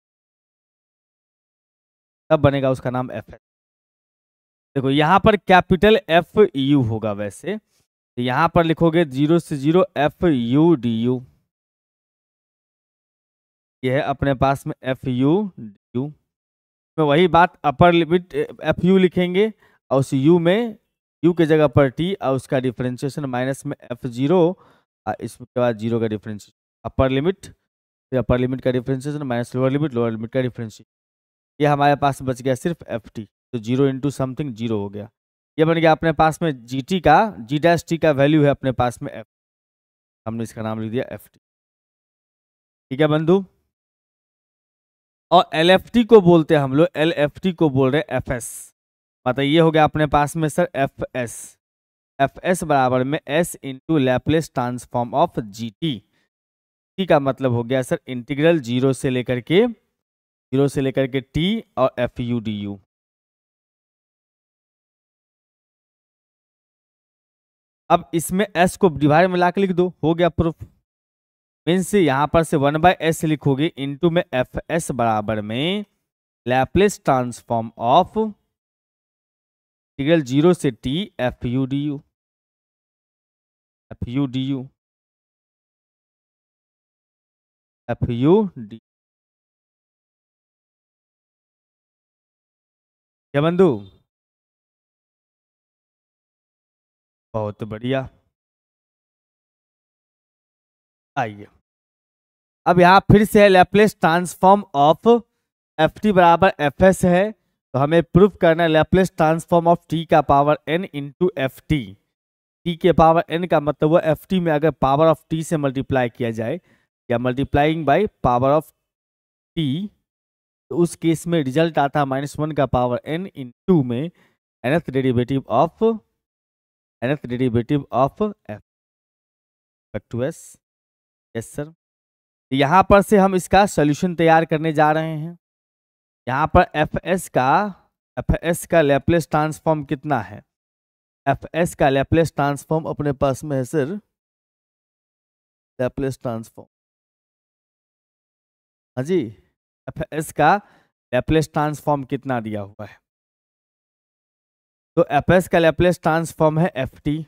[SPEAKER 1] तब बनेगा उसका नाम एफ है। देखो यहाँ पर कैपिटल एफ यू होगा, वैसे तो यहाँ पर लिखोगे 0 से 0 एफ यू डी यू, ये है अपने पास में एफ यू डी यू, में वही बात अपर लिमिट एफ यू लिखेंगे और उस यू में यू के जगह पर टी और उसका डिफरेंशिएशन माइनस में एफ जीरो इसके बाद 0 का डिफरेंशिएशन, अपर लिमिट, फिर अपर लिमिट का डिफरेंशिएशन माइनस लोअर लिमिट का डिफरेंशिएशन। ये हमारे पास बच गया सिर्फ एफ टी, तो 0 इंटू समथिंग 0 हो गया। ये बन गया अपने पास में जी टी का, जी डैश टी का वैल्यू है अपने पास में एफ, हमने इसका नाम लिख दिया एफ टी। ठीक है बंधु। और एल एफ टी को बोलते हैं हम लोग, एल एफ टी को बोल रहे हैं एफ एस। मतलब ये हो गया अपने पास में sir F S, F S बराबर में S into Laplace transform of G T. T का मतलब हो गया सर इंटीग्रल 0 से लेकर के टी और एफ यू डी यू। अब इसमें s को डिवाइड में लाके लिख दो, हो गया प्रूफ। मीन्स से यहां पर से 1/s लिखोगे इनटू में एफ एस बराबर में लैप्लेस ट्रांसफॉर्म ऑफ इंटीग्रल 0 से t F U D you, F U D you, F U D. क्या बंधु? बहुत बढ़िया। आइए अब यहां फिर से है Laplace transform of F T बराबर एफ एस है, तो हमें प्रूफ करना है लैप्लेस ट्रांसफॉर्म ऑफ टी का power n into F t. T के पावर n का मतलब वो एफ टी में अगर पावर ऑफ टी से मल्टीप्लाई किया जाए या multiplying by power of T, तो उस केस में रिजल्ट आता है -1 का पावर n इंटू में nth derivative of F two S. Yes sir. यहां पर से हम इसका सॉल्यूशन तैयार करने जा रहे हैं। यहां पर एफ एस का लैप्लेस ट्रांसफॉर्म कितना है? एफ एस का लैप्लेस ट्रांसफॉर्म अपने पास में है सर, लैप्लेस ट्रांसफॉर्म, हाँ जी, एफ एस का लैप्लेस ट्रांसफॉर्म कितना दिया हुआ है? तो एफ एस का लैप्लेस ट्रांसफॉर्म है f T,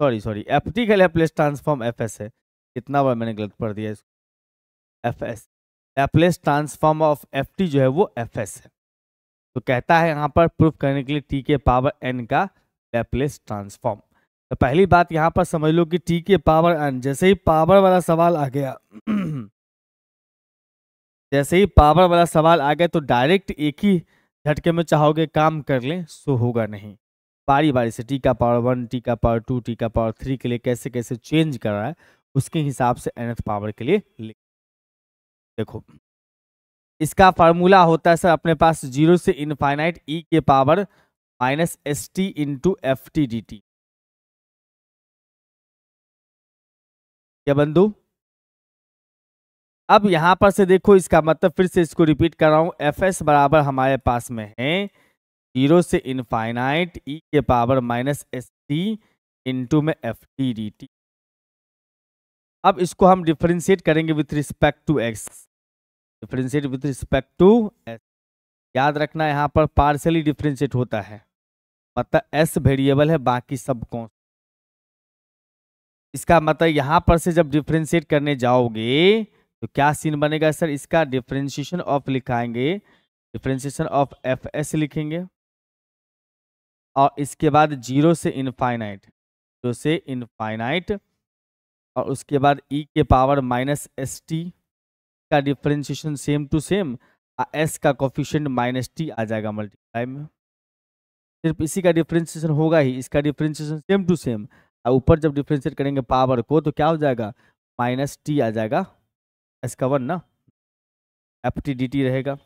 [SPEAKER 1] sorry F T का लैप्लेस ट्रांसफॉर्म एफ एस है। कितना बार मैंने गलत पढ़ दिया इसको, F S Laplace transform of F t जो है वो एफ एस है। तो कहता है यहाँ पर प्रूफ करने के लिए टी के पावर एन का लैप्लेस ट्रांसफॉर्म। तो पहली बात यहाँ पर समझ लो कि टी के पावर एन, जैसे ही पावर वाला सवाल आ गया जैसे ही पावर वाला सवाल आ गया तो डायरेक्ट एक ही झटके में चाहोगे काम कर लें, सो होगा नहीं। बारी बारी से टी का पावर 1, टी का पावर 2, टी का पावर 3 के लिए कैसे कैसे चेंज कर रहा है उसके हिसाब से nth पावर के लिए लिख। देखो इसका फार्मूला होता है सर अपने पास 0 से इनफाइनाइट e के power minus S t into F T D T. क्या बंधु? अब यहां पर से देखो इसका मतलब फिर से इसको रिपीट कर रहा हूं, एफ एस बराबर हमारे पास में है 0 से इनफाइनाइट e के power minus S t into में एफ टी डी टी। अब इसको हम डिफरेंशिएट करेंगे with respect to x, differentiate with respect to s. याद रखना यहाँ पर पार्शियली डिफरेंशिएट होता है, मतलब एस वेरिएबल है बाकी सब कौन। इसका मतलब यहाँ पर से जब डिफरेंशिएट करने जाओगे तो क्या सीन बनेगा सर? इसका डिफरेंशिएशन ऑफ लिखाएंगे, डिफरेंशिएशन ऑफ एफ एस लिखेंगे और इसके बाद 0 से इनफाइनाइट, 0 से इनफाइनाइट और उसके बाद e के पावर माइनस एस टी का differentiation same to same, s का कोफिशिएंट माइनस टी आ जाएगा मल्टीप्लाई में। सिर्फ इसी का डिफरेंशिएशन होगा ही, इसका डिफरेंशिएशन सेम टू सेम। और ऊपर जब डिफरेंशिएट करेंगे पावर को तो क्या हो जाएगा? माइनस टी आ जाएगा, एस का 1 ना, एफ टी डी टी रहेगा।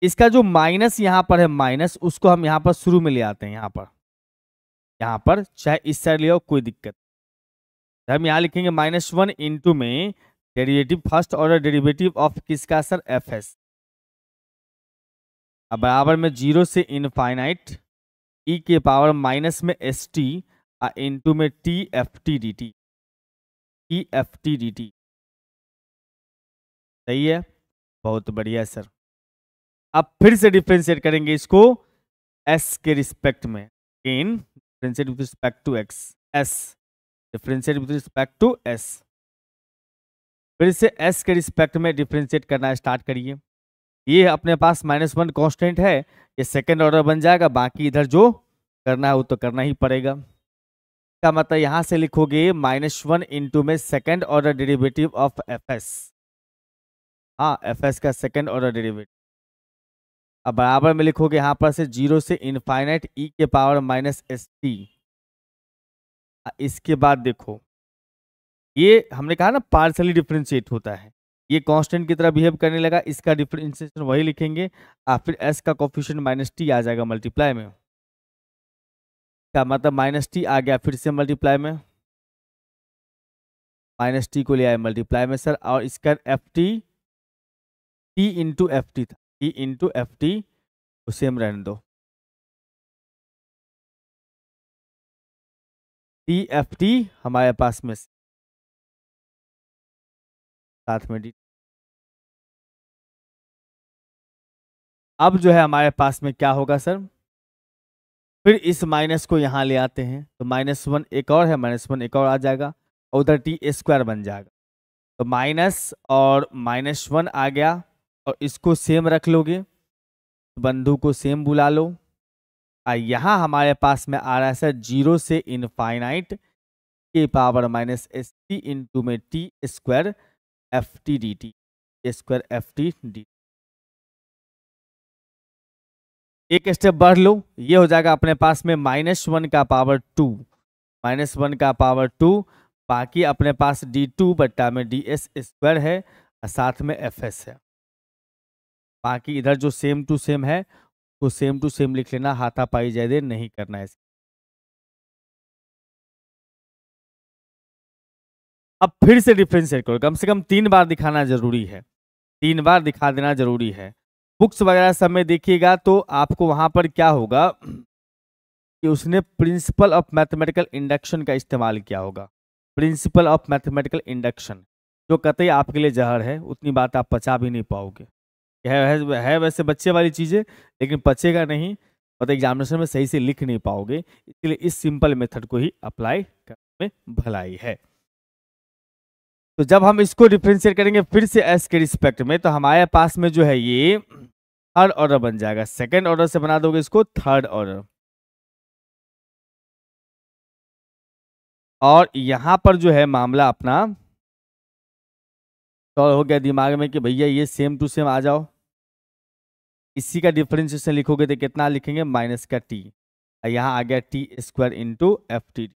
[SPEAKER 1] इसका जो माइनस यहाँ पर है माइनस, उसको हम यहाँ पर शुरू में ले आते हैं। यहाँ पर चाहे इस साइड ले आओ कोई दिक्कत। हम यहाँ लिखेंगे -1 इंटू में derivative, first order derivative of किसका सर? F S. अब बराबर में 0 से इनफाइनाइट e के पावर माइनस में एस टी इंटू में T F T D T, T F T D T. सही है, बहुत बढ़िया सर। अब फिर से डिफरेंशिएट करेंगे इसको s के रिस्पेक्ट में, इन differentiate with respect to x, s differentiate with respect to s। फिर से s के रिस्पेक्ट में डिफरेंशिएट करना स्टार्ट करिए। ये अपने पास -1 कांस्टेंट है, ये सेकंड ऑर्डर बन जाएगा, बाकी इधर जो करना है वो तो करना ही पड़ेगा। का मतलब यहां से लिखोगे -1 इंटू में second order derivative of F S. हाँ, एफ एस का सेकंड ऑर्डर डेरिवेटिव। अब बराबर में लिखोगे यहाँ पर से 0 से इनफाइनाइट e के पावर -st। इसके बाद देखो, ये हमने कहा ना पार्शली डिफरेंशिएट होता है, ये कांस्टेंट की तरह बिहेव करने लगा, इसका डिफरेंशिएशन वही लिखेंगे, फिर s का कोफिशिएंट -t आ जाएगा मल्टीप्लाई में। क्या मतलब -t आ गया फिर से मल्टीप्लाई में, -t को ले आए मल्टीप्लाई में सर, और इसका ft t into F T था, t इंटू एफ टी, उसे हम रहने दो, टी एफ टी हमारे पास में साथ में डी। अब जो है हमारे पास में क्या होगा सर, फिर इस माइनस को यहाँ ले आते हैं, तो -1 एक और है, -1 एक और आ जाएगा, और उधर टी स्क्वायर बन जाएगा, तो माइनस और -1 आ गया, और इसको सेम रख लोगे, बंधु को सेम बुला लो। यहाँ हमारे पास में आ रहा है सर 0 से इनफाइनाइट के पावर -st इंटू में T square F T D T, square F T D. एक स्टेप बढ़ लो, ये हो जाएगा अपने पास में -1 का पावर 2, -1 का पावर 2, बाकी अपने पास d2 बट्टा में ds स्क्वायर है, और साथ में fs है। बाकी इधर जो सेम टू सेम है तो सेम टू सेम लिख लेना, हाथापाई ज्यादा नहीं करना है। अब फिर से डिफरेंशिएट करो, कम से कम 3 बार दिखाना जरूरी है, 3 बार दिखा देना जरूरी है। बुक्स वगैरह सब में देखिएगा तो आपको वहां पर क्या होगा कि उसने प्रिंसिपल ऑफ मैथमेटिकल इंडक्शन का इस्तेमाल किया होगा, प्रिंसिपल ऑफ मैथमेटिकल इंडक्शन, जो कतई आपके लिए जहर है, उतनी बात आप पचा भी नहीं पाओगे। है वैसे बच्चे वाली चीजें, लेकिन पचेगा नहीं, और एग्जामिनेशन में सही से लिख नहीं पाओगे, इसलिए इस सिंपल मेथड को ही अप्लाई करने में भलाई है। तो जब हम इसको डिफरेंशिएट करेंगे फिर से एस के रिस्पेक्ट में, तो हमारे पास में जो है ये थर्ड ऑर्डर बन जाएगा, सेकेंड ऑर्डर से बना दोगे इसको थर्ड ऑर्डर। और यहां पर जो है मामला अपना तो हो गया दिमाग में कि भैया ये सेम टू सेम आ जाओ, इसी का डिफरेंशिएशन लिखोगे तो कितना लिखेंगे, माइनस का टी, यहाँ आ गया T square into F T.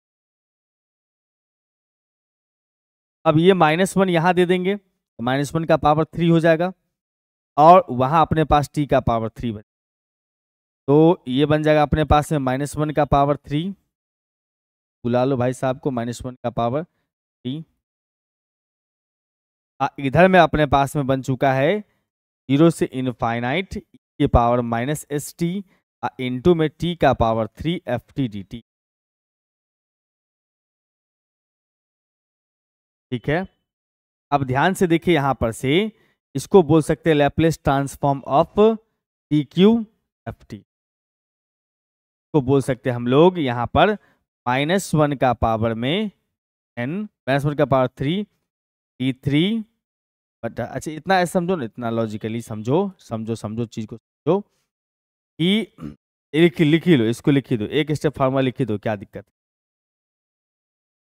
[SPEAKER 1] अब ये -1 यहाँ दे देंगे, तो -1 का पावर 3 हो जाएगा, और वहां अपने पास टी का पावर 3 बन, तो ये बन जाएगा अपने पास में -1 का पावर 3, बुला लो भाई साहब को, -1 का पावर 3। इधर में अपने पास में बन चुका है 0 से इनफाइनाइट के पावर -st इंटू में t का power 3 F T D T. ठीक है, अब ध्यान से देखिए, यहां पर से इसको बोल सकते हैं Laplace transform of T Q F t, को बोल सकते हैं हम लोग यहां पर -1 का पावर में n, -1 का पावर 3 t3 बट, अच्छा इतना ऐसे समझो ना, इतना लॉजिकली समझो, समझो चीज को समझो कि लिख ही लो, इसको लिख ही दो, एक स्टेप फार्मूला लिख ही दो, क्या दिक्कत।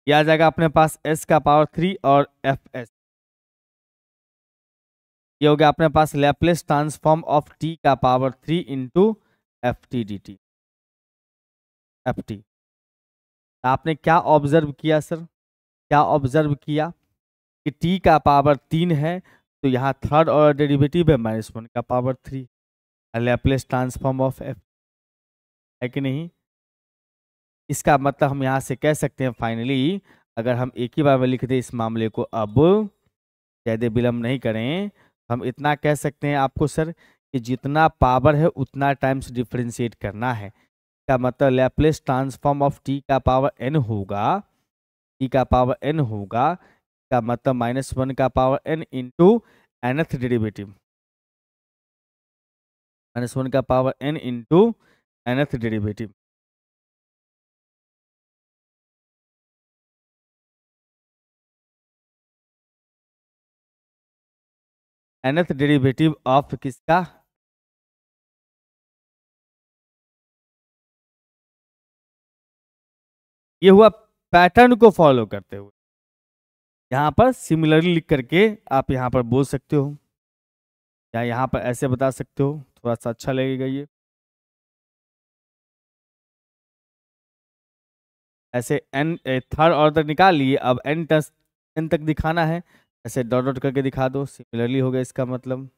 [SPEAKER 1] ये आ जाएगा अपने पास s का पावर 3 और एफ एस, ये हो गया अपने पास लैप्लेस ट्रांसफॉर्म ऑफ t का power 3 into F T D T F T. आपने क्या ऑब्जर्व किया सर, क्या ऑब्जर्व किया कि t का पावर 3 है, तो यहाँ थर्ड ऑर्डर डेरिवेटिव है -1 का power 3, Laplace transform of f, है कि नहीं। इसका मतलब हम यहाँ से कह सकते हैं फाइनली, अगर हम एक ही बार में लिख दें इस मामले को, अब ज़्यादा विलम्ब नहीं करें, हम इतना कह सकते हैं आपको सर कि जितना पावर है उतना टाइम्स डिफरेंशिएट करना है। का मतलब लैप्लेस ट्रांसफॉर्म ऑफ t का पावर n होगा, t का पावर n होगा, का मतलब -1 का power n into nth derivative, -1 का power n into nth derivative. nth derivative of किसका, ये हुआ पैटर्न को फॉलो करते हुए। यहाँ पर सिमिलरली लिख करके आप यहाँ पर बोल सकते हो, या यहाँ पर ऐसे बता सकते हो, थोड़ा सा अच्छा लगेगा ये। ऐसे n थर्ड ऑर्डर तक निकाल लिए, अब n तक दिखाना है, ऐसे डॉट डॉट करके दिखा दो, सिमिलरली हो गया इसका मतलब।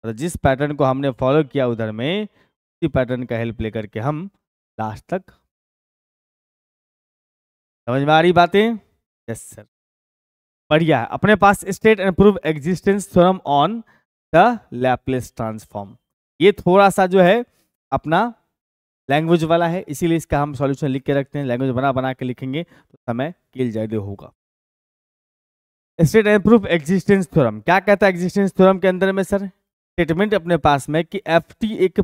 [SPEAKER 1] तो जिस पैटर्न को हमने फॉलो किया उधर में, उसी पैटर्न का हेल्प लेकर के हम लास्ट तक। समझ में आ रही बातें? यस सर, बढ़िया है। अपने पास state and prove existence theorem on the Laplace transform, ये थोड़ा सा जो है अपना लैंग्वेज वाला है, इसीलिए इसका हम सॉल्यूशन लिख के रखते हैं। लैंग्वेज बना बना के लिखेंगे तो समय किल ज्यादा होगा। State and proof existence theorem क्या कहता है? एग्जिस्टेंस थ्योरम के अंदर में सर स्टेटमेंट अपने पास में कि ft एक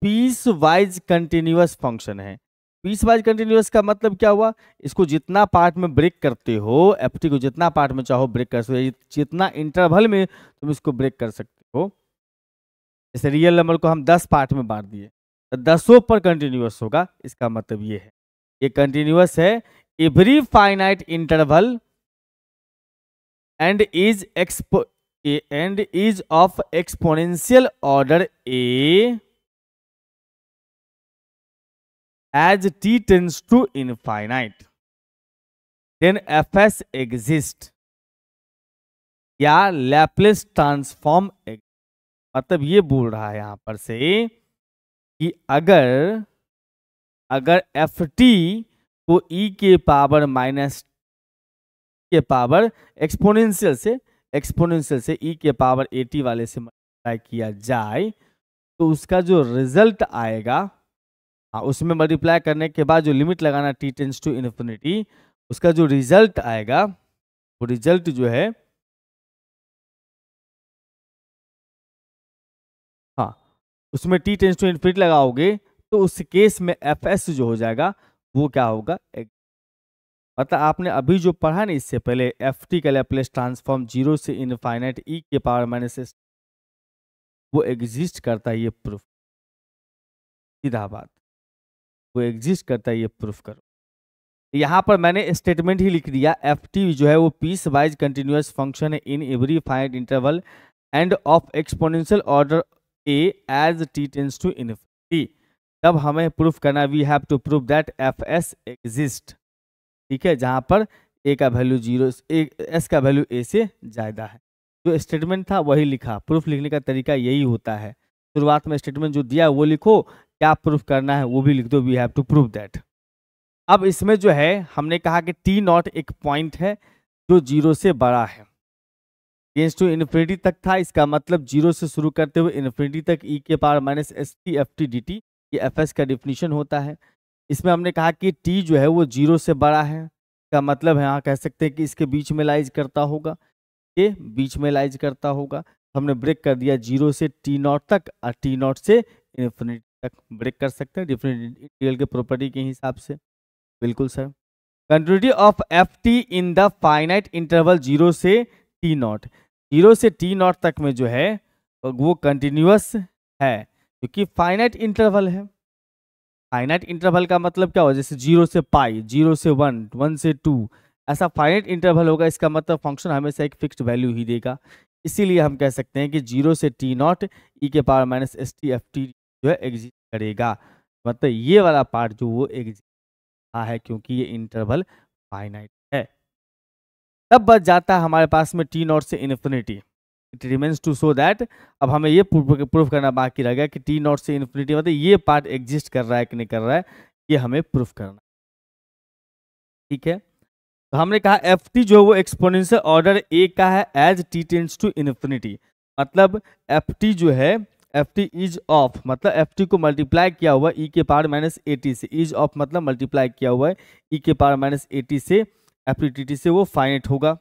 [SPEAKER 1] पीस वाइज कंटिन्यूअस फंक्शन है। पीस वाइज कंटिन्यूअस का मतलब क्या हुआ? इसको जितना पार्ट में ब्रेक करते हो, ft को जितना पार्ट में चाहो ब्रेक कर सकते हो, जितना इंटरवल में तुम इसको ब्रेक कर सकते हो। जैसे रियल नंबर को हम 10 पार्ट में बांट दिए तो 10 पर कंटिन्यूअस होगा, इसका मतलब ये है ये कंटिन्यूअस है every finite interval and is of exponential order a as t tends to infinite, then fs exists या लैप्लेस ट्रांसफॉर्म। मतलब ये बोल रहा है यहां पर से कि अगर एफ टी को e के पावर माइनस के पावर एक्सपोनेंशियल से e के पावर at वाले से मल्टीप्लाई किया जाए तो उसका जो रिजल्ट आएगा, हाँ उसमें मल्टीप्लाई करने के बाद जो लिमिट लगाना t टेंस टू इन्फिनिटी, उसका जो रिजल्ट आएगा वो रिजल्ट जो है, हाँ उसमें t टेंस टू इन्फिनिटी लगाओगे तो उस केस में fs जो हो जाएगा वो क्या होगा? मतलब आपने अभी जो पढ़ा ना इससे पहले एफ टी का लैप्लेस ट्रांसफॉर्म 0 से इनफाइनाइट e के पावर माइनस एस, वो एग्जिस्ट करता है, ये प्रूफ। सीधा बात, वो एग्जिस्ट करता है, ये प्रूफ करो। यहाँ पर मैंने स्टेटमेंट ही लिख दिया, एफ टी जो है वो पीस वाइज कंटिन्यूअस फंक्शन है in every finite interval and of exponential order a as t tends to infinity. तब हमें प्रूफ करना, we have to prove that f s exist, ठीक है, जहां पर ए का वैल्यू 0, एस का वैल्यू ए से ज्यादा है। जो स्टेटमेंट था वही लिखा। प्रूफ लिखने का तरीका यही होता है, शुरुआत में स्टेटमेंट जो दिया वो लिखो, क्या प्रूफ करना है वो भी लिख दो, we have to prove that. अब इसमें जो है हमने कहा कि टी नॉट एक पॉइंट है जो 0 से बड़ा है, टेंस टू इन्फिनिटी तक था, इसका मतलब 0 से शुरू करते हुए इन्फिनिटी तक e के power minus S T F T D T, ये एफ एस का डिफिनीशन होता है। इसमें हमने कहा कि t जो है वो 0 से बड़ा है, का मतलब है यहाँ कह सकते हैं कि इसके बीच में लाइज करता होगा, ये बीच में लाइज करता होगा। हमने ब्रेक कर दिया 0 से t नॉट तक और t नॉट से इन्फिनिटी तक ब्रेक कर सकते हैं डिफरेंट इंटीग्रल के प्रॉपर्टी के हिसाब से। बिल्कुल sir. Continuity of F T in the finite interval 0 से t नॉट, 0 से t नॉट तक में जो है वो कंटिन्यूअस है क्योंकि फाइनाइट इंटरवल है। फाइनाइट इंटरवल का मतलब क्या होगा? जैसे 0 से पाई, 0 से 1, 1 से 2, ऐसा फाइनाइट इंटरवल होगा, इसका मतलब फंक्शन हमेशा एक फिक्स्ड वैल्यू ही देगा। इसीलिए हम कह सकते हैं कि 0 से t नॉट e के power minus S T F t जो है एग्जिस्ट करेगा। मतलब ये वाला पार्ट जो वो एग्जिस्ट है क्योंकि ये इंटरवल फाइनाइट है। तब बच जाता है हमारे पास में t नॉट से infinity. It remains to show that, अब हमें ये प्रूफ करना बाकी रह गया कि t नॉट से इन्फिनिटी मतलब ये पार्ट एग्जिस्ट कर रहा है कि नहीं कर रहा है, ये हमें प्रूफ करना। ठीक है, तो हमने कहा एफ टी जो है वो एक्सपोनेंशियल ऑर्डर ए का है as t tends to infinity. मतलब एफ टी जो है, एफ टी इज ऑफ मतलब एफ टी को मल्टीप्लाई किया हुआ e के पावर माइनस ए टी से, इज ऑफ मतलब मल्टीप्लाई किया हुआ है e के पावर माइनस ए टी से, एफ टी टी से वो फाइनाइट होगा।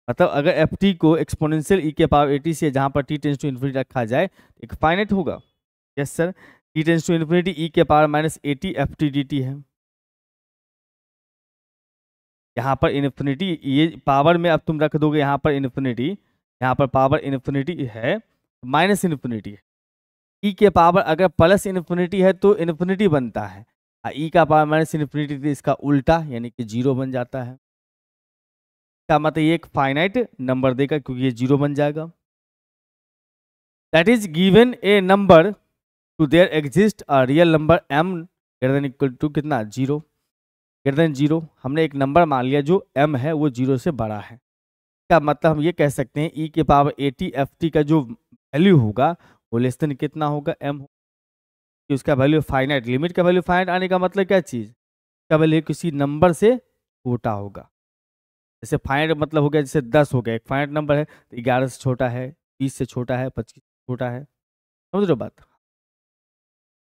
[SPEAKER 1] मतलब अगर एफ टी को एक्सपोनेंशियल ई के पावर एटी से जहां पर टी टेंस टू इन्फिनिटी रखा जाए एक फाइनाइट होगा। Yes sir, T tends to infinity ई के power minus A T F T D T है। यहाँ पर इन्फिनिटी ये पावर में अब तुम रख दोगे, यहाँ पर इन्फिनिटी, यहाँ पर पावर इन्फिनिटी है, माइनस इन्फिनिटी है, ई के पावर अगर प्लस इन्फिनिटी है तो इन्फिनिटी बनता है, ई का पावर माइनस इन्फिनिटी तो इसका उल्टा यानी कि जीरो बन जाता है। क्या मतलब ये एक फाइनाइट नंबर देगा क्योंकि ये जीरो बन जाएगा। That is given a number to there exist a real number m greater than equal to कितना, जीरो, ग्रेटर देन जीरो। हमने एक नंबर मान लिया जो m है वो जीरो से बड़ा है। क्या मतलब हम ये कह सकते हैं ई के पावर 80 ft का जो वैल्यू होगा वो लेस देन कितना होगा, m, कि उसका वैल्यू फाइनाइट, लिमिट का वैल्यू फाइनाइट आने का मतलब क्या चीज़, का वैल्यू किसी नंबर से छोटा होगा। जैसे फाइनाइट मतलब हो गया, जैसे 10 हो गया, एक फाइनाइट नंबर है तो 11 से छोटा है, 20 से छोटा है, 25 से छोटा है, समझ रहे हो बात।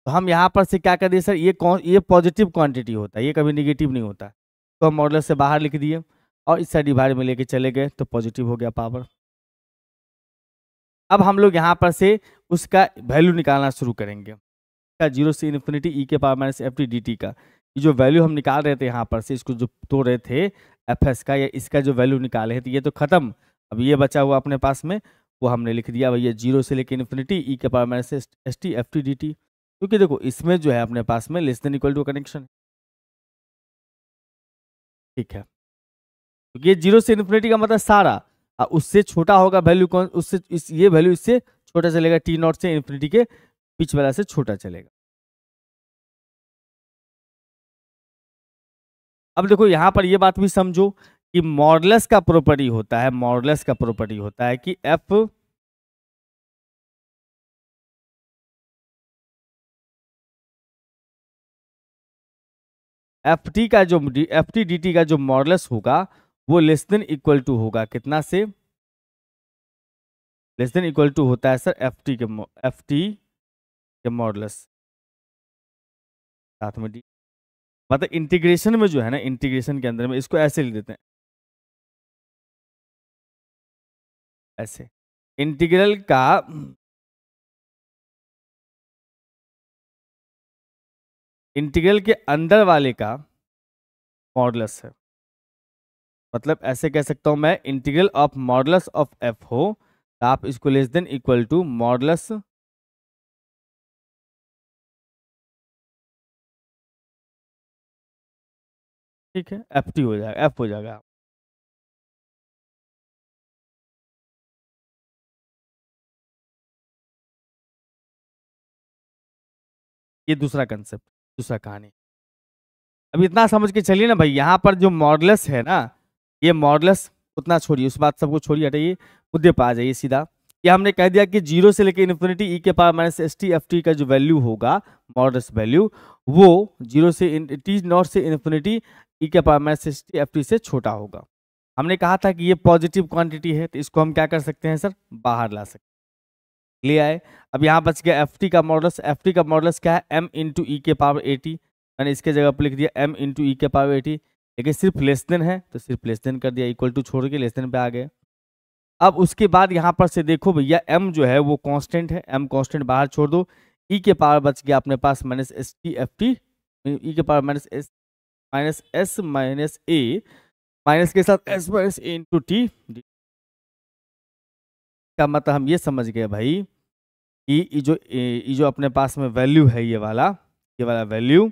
[SPEAKER 1] तो हम यहाँ पर से क्या कर दिए सर, ये पॉजिटिव क्वांटिटी होता है, ये कभी निगेटिव नहीं होता, तो हम मॉडल से बाहर लिख दिए और इस साइड डिवाइड में लेके चले गए तो पॉजिटिव हो गया पावर। अब हम लोग यहाँ पर से उसका वैल्यू निकालना शुरू करेंगे, का जीरो से इन्फिनिटी ई के power minus F T D T का, ये जो वैल्यू हम निकाल रहे थे यहाँ पर से, इसको जो तोड़ रहे थे एफ एस का या इसका जो वैल्यू निकाले हैं तो ये तो खत्म, अब ये बचा हुआ अपने पास में वो हमने लिख दिया भैया जीरो से लेकर इन्फिनिटी ई के power minus S T F T D t, क्योंकि देखो इसमें जो है अपने पास में less than equal to connection, ठीक है, क्योंकि ये जीरो से इन्फिनिटी का मतलब सारा, उससे छोटा होगा वैल्यू कौन, उससे ये वैल्यू इससे छोटा चलेगा, टी नॉट से इन्फिनिटी के बीच वाला से छोटा चलेगा। अब देखो यहाँ पर ये बात भी समझो कि मॉडुलस का प्रॉपर्टी होता है, मॉडुलस का प्रॉपर्टी होता है कि एफ टी का जो एफ टी डी टी का जो मॉडुलस होगा वो लेस देन इक्वल टू होगा कितना से, लेस देन इक्वल टू होता है सर एफ टी के मॉडुलस साथ में डी, मतलब इंटीग्रेशन में जो है ना, इंटीग्रेशन के अंदर में इसको ऐसे लिख देते हैं, ऐसे इंटीग्रल का इंटीग्रल के अंदर वाले का मॉडुलस है, मतलब ऐसे कह सकता हूं मैं, integral of modulus of f हो तो आप इसको less than equal to modulus, ठीक है, एफ टी हो जाएगा, एफ हो जाएगा। ये दूसरा कंसेप्ट, दूसरा कहानी। अब इतना समझ के चलिए ना भाई, यहाँ पर जो मॉडुलस है ना, ये मॉडुलस उतना छोड़िए, उस बात सबको छोड़िए, हटाइए, मुद्दे पर आ जाइए सीधा। ये हमने कह दिया कि जीरो से लेकर इन्फिनिटी ई के power minus S T F T का जो वैल्यू होगा, मॉडुलस वैल्यू, वो जीरो से टी नॉट से इन्फिनिटी ई के power minus S T F T से छोटा होगा। हमने कहा था कि ये पॉजिटिव क्वांटिटी है तो इसको हम क्या कर सकते हैं सर, बाहर ला सकते हैं, ले आए। अब यहाँ बच गया एफ टी का मॉडुलस, एफ टी का मॉडुलस क्या है, एम इंटू ई के पावर 80, मैंने इसके जगह पर लिख दिया एम इंटू ई के पावर 80, लेकिन सिर्फ लेस देन है तो सिर्फ लेस देन कर दिया, इक्वल टू छोड़ के लेस देन पे आ गए। अब उसके बाद यहाँ पर से देखो भैया m जो है वो कांस्टेंट है, m कांस्टेंट बाहर छोड़ दो, e के पावर बच गया अपने पास minus S T F T, E के power minus S minus A, minus के साथ एस माइनस ए इंटू टी, का मतलब हम ये समझ गए भाई कि ये जो अपने पास में वैल्यू है, ये वाला वैल्यू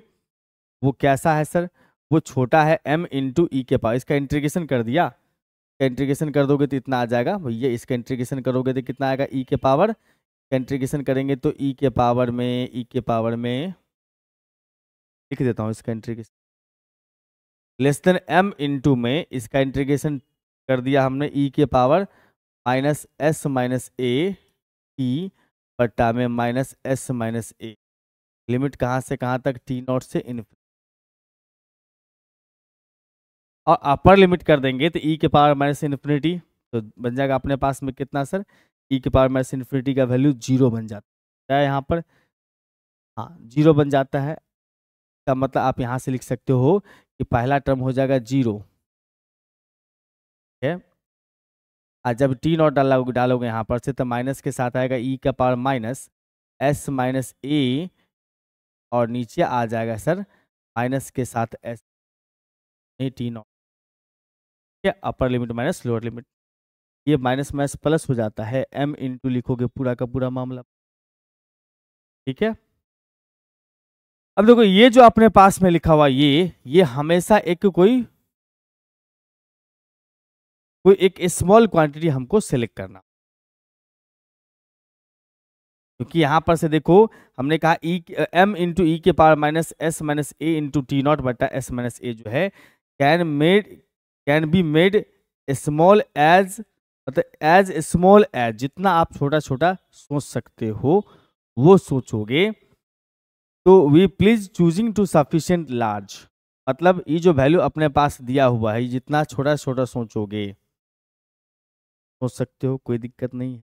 [SPEAKER 1] वो कैसा है सर, वो छोटा है m इंटू ई के पावर, इसका इंटीग्रेशन कर दिया, इंटीग्रेशन कर दोगे तो इतना आ जाएगा भैया, इसका इंटीग्रेशन करोगे तो कितना आएगा, ई के पावर, इंटीग्रेशन करेंगे तो ई के पावर में लिख देता हूँ इसका integration, less than m into में इसका इंटीग्रेशन कर दिया हमने ई के power minus S minus a T बट्टा में माइनस एस माइनस ए, लिमिट कहाँ से कहाँ तक, टी नॉट से इन्फिनिटी, और अपर लिमिट कर देंगे तो ई के पावर माइनस इन्फिनिटी, तो बन जाएगा अपने पास में कितना सर, ई के पावर माइनस इन्फिनिटी का वैल्यू जीरो बन जाता है यहाँ पर, हाँ जीरो बन जाता है। का मतलब आप यहाँ से लिख सकते हो कि पहला टर्म हो जाएगा जीरो, ठीक है, और जब टी नॉट डालोगे यहाँ पर से तो माइनस के साथ आएगा ई का पावर माइनस एस माइनस ए, और नीचे आ जाएगा सर माइनस के साथ एस टी नॉट, ठीक है, upper limit minus lower limit, ये माइनस माइनस प्लस हो जाता है, m इंटू लिखोगे पूरा का पूरा मामला, ठीक है। अब देखो ये जो अपने पास में लिखा हुआ ये हमेशा एक कोई एक स्मॉल क्वांटिटी हमको सिलेक्ट करना, क्योंकि यहां पर से देखो हमने कहा m इंटू ई के पावर माइनस एस माइनस ए इंटू टी नॉट बटा एस माइनस ए जो है can be made small as, मतलब एज स्मॉल एज, जितना आप छोटा छोटा सोच सकते हो वो सोचोगे। तो we please choosing to sufficient large, मतलब ये जो वैल्यू अपने पास दिया हुआ है जितना छोटा छोटा सोचोगे सोच सकते हो, कोई दिक्कत नहीं है।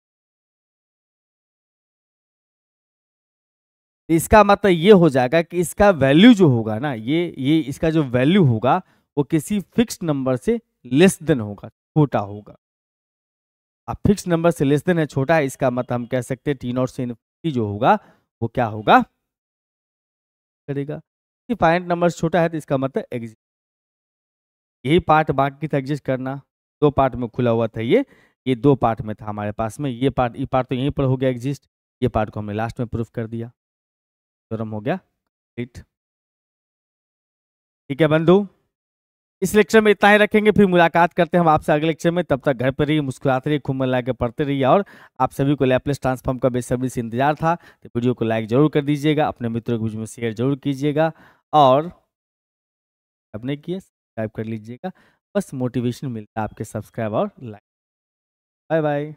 [SPEAKER 1] तो इसका मतलब ये हो जाएगा कि इसका वैल्यू जो होगा ना, ये इसका जो वैल्यू होगा वो किसी फिक्स्ड नंबर से लेस देन होगा, छोटा होगा। अब फिक्स नंबर से लेस देन है, छोटा है, इसका मतलब हम कह सकते हैं टी नॉट से इनफिनिटी जो होगा वो क्या होगा, करेगा। कि फाइनाइट नंबर से छोटा है तो इसका मतलब एग्जिस्ट, यही पार्ट बाकी था एग्जिस्ट करना। दो पार्ट में खुला हुआ था ये दो पार्ट में था हमारे पास में, ये पार्ट तो यहीं पर हो गया एग्जिस्ट, ये पार्ट को हमने लास्ट में प्रूफ कर दिया, थ्योरम हो गया कंप्लीट। ठीक है बंधु, इस लेक्चर में इतना ही रखेंगे, फिर मुलाकात करते हैं हम आपसे अगले लेक्चर में। तब तक घर पर रहिए, मुस्कुराते रहिए, खूब मन लगा के पढ़ते रहिए, और आप सभी को लैपलेस ट्रांसफॉर्म का बेसब्री से इंतजार था, तो वीडियो को लाइक जरूर कर दीजिएगा, अपने मित्रों के बीच में शेयर जरूर कीजिएगा, और आपने किए सब्सक्राइब कर लीजिएगा। बस मोटिवेशन मिलता है आपके सब्सक्राइब और लाइक। Bye bye.